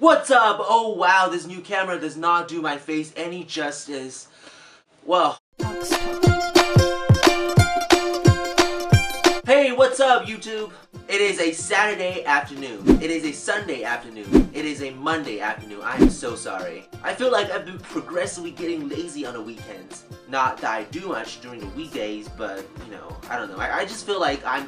What's up? Oh wow, this new camera does not do my face any justice. Well. Hey, what's up YouTube? It is a Saturday afternoon. It is a Sunday afternoon. It is a Monday afternoon. I am so sorry. I feel like I've been progressively getting lazy on the weekends. Not that I do much during the weekdays, but you know, I don't know. I just feel like I'm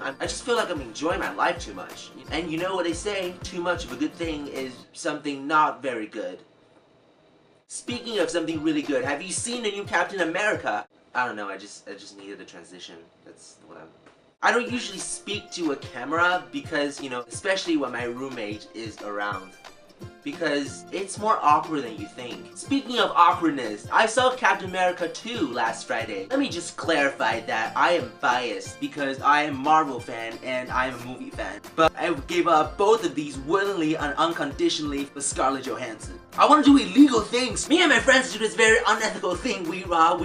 enjoying my life too much. And you know what they say, too much of a good thing is something not very good. Speaking of something really good, have you seen the new Captain America? I don't know, I just needed a transition. That's what I don't usually speak to a camera because, you know, especially when my roommate is around. Because it's more awkward than you think. Speaking of awkwardness, I saw Captain America 2 last Friday. Let me just clarify that I am biased because I am a Marvel fan and I am a movie fan. But I gave up both of these willingly and unconditionally for Scarlett Johansson. I want to do illegal things. Me and my friends do this very unethical thing. We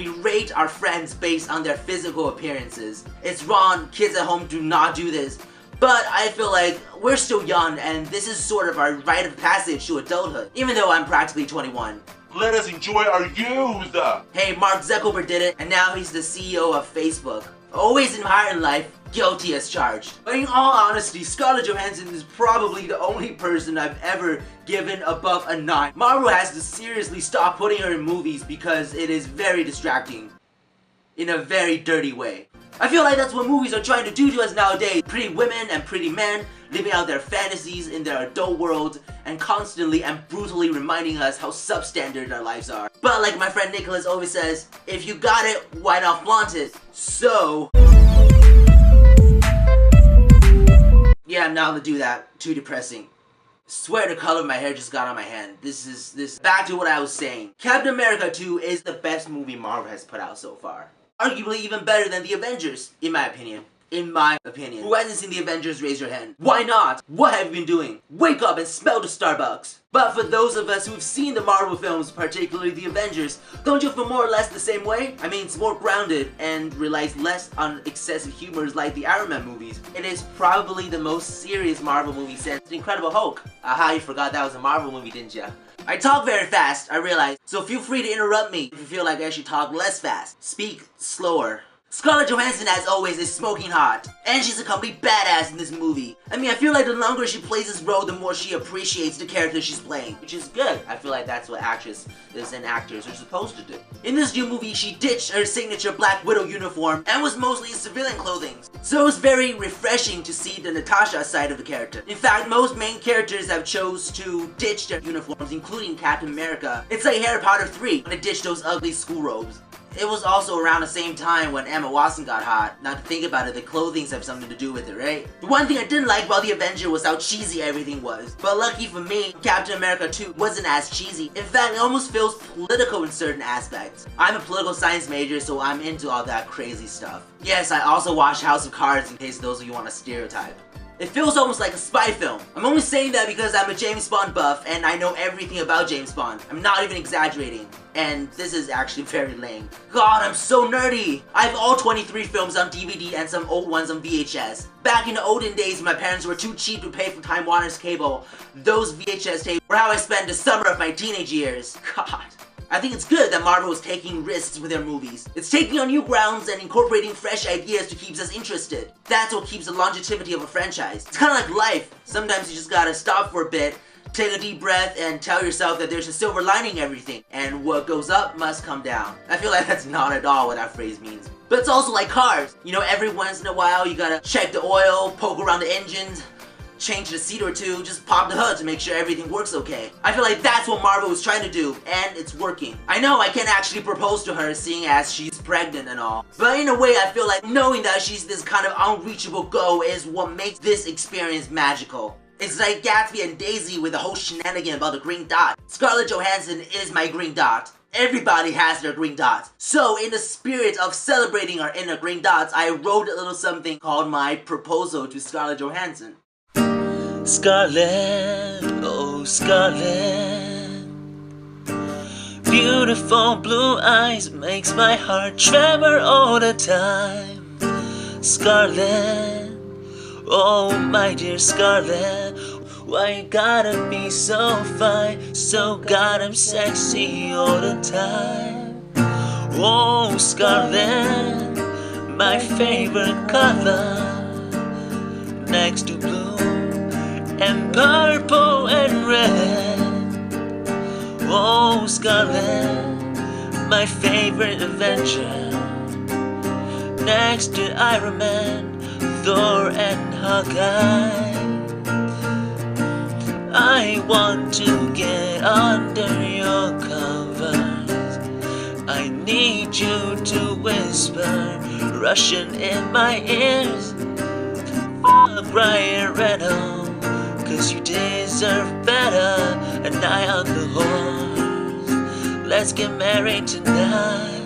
rate our friends based on their physical appearances. It's wrong. Kids at home do not do this. But I feel like we're still young and this is sort of our rite of passage to adulthood, even though I'm practically 21. Let us enjoy our youth! Hey, Mark Zuckerberg did it, and now he's the CEO of Facebook. Always admired in life, guilty as charged. But in all honesty, Scarlett Johansson is probably the only person I've ever given above a 9. Marvel has to seriously stop putting her in movies because it is very distracting. In a very dirty way. I feel like that's what movies are trying to do to us nowadays. Pretty women and pretty men living out their fantasies in their adult world and constantly and brutally reminding us how substandard our lives are. But like my friend Nicholas always says, if you got it, why not flaunt it? So yeah, I'm not gonna do that. Too depressing. Swear the color of my hair just got on my hand. Back to what I was saying. Captain America 2 is the best movie Marvel has put out so far. Arguably even better than the Avengers, in my opinion. In my opinion. Who hasn't seen the Avengers, raise your hand. Why not? What have you been doing? Wake up and smell the Starbucks. But for those of us who've seen the Marvel films, particularly the Avengers, don't you feel more or less the same way? I mean, it's more grounded and relies less on excessive humors like the Iron Man movies. It is probably the most serious Marvel movie since The Incredible Hulk. Aha, you forgot that was a Marvel movie, didn't ya? I talk very fast, I realize, so feel free to interrupt me if you feel like I should talk less fast. Speak slower. Scarlett Johansson, as always, is smoking hot, and she's a complete badass in this movie. I mean, I feel like the longer she plays this role, the more she appreciates the character she's playing, which is good. I feel like that's what actresses and actors are supposed to do. In this new movie, she ditched her signature Black Widow uniform and was mostly in civilian clothing. So it was very refreshing to see the Natasha side of the character. In fact, most main characters have chose to ditch their uniforms, including Captain America. It's like Harry Potter 3, when they ditched those ugly school robes. It was also around the same time when Emma Watson got hot. Not to think about it, the clothing have something to do with it, right? The one thing I didn't like about the Avengers was how cheesy everything was. But lucky for me, Captain America 2 wasn't as cheesy. In fact, it almost feels political in certain aspects. I'm a political science major, so I'm into all that crazy stuff. Yes, I also watch House of Cards in case those of you want a stereotype. It feels almost like a spy film. I'm only saying that because I'm a James Bond buff and I know everything about James Bond. I'm not even exaggerating. And this is actually very lame. God, I'm so nerdy! I have all 23 films on DVD and some old ones on VHS. Back in the olden days, my parents were too cheap to pay for Time Warner's cable. Those VHS tapes were how I spent the summer of my teenage years. God. I think it's good that Marvel is taking risks with their movies. It's taking on new grounds and incorporating fresh ideas to keep us interested. That's what keeps the longevity of a franchise. It's kind of like life. Sometimes you just gotta stop for a bit, take a deep breath, and tell yourself that there's a silver lining in everything. And what goes up must come down. I feel like that's not at all what that phrase means. But it's also like cars. You know, every once in a while you gotta check the oil, poke around the engines, change the seat or two, just pop the hood to make sure everything works okay. I feel like that's what Marvel was trying to do, and it's working. I know I can't actually propose to her seeing as she's pregnant and all, but in a way I feel like knowing that she's this kind of unreachable goal is what makes this experience magical. It's like Gatsby and Daisy with the whole shenanigan about the green dot. Scarlett Johansson is my green dot. Everybody has their green dots. So in the spirit of celebrating our inner green dots, I wrote a little something called my proposal to Scarlett Johansson. Scarlett, oh Scarlett, beautiful blue eyes makes my heart tremor all the time. Scarlett, oh my dear Scarlett, Why you gotta be so fine, so goddamn sexy all the time? Oh, scarlet, my favorite color, next to blue and purple and red. Oh, scarlet, my favorite Avenger, next to Iron Man, Thor and Hawkeye. I want to get under your covers. I need you to whisper Russian in my ears. Fuck Ryan Reynolds, 'cause you deserve better. An eye on the horse, let's get married tonight.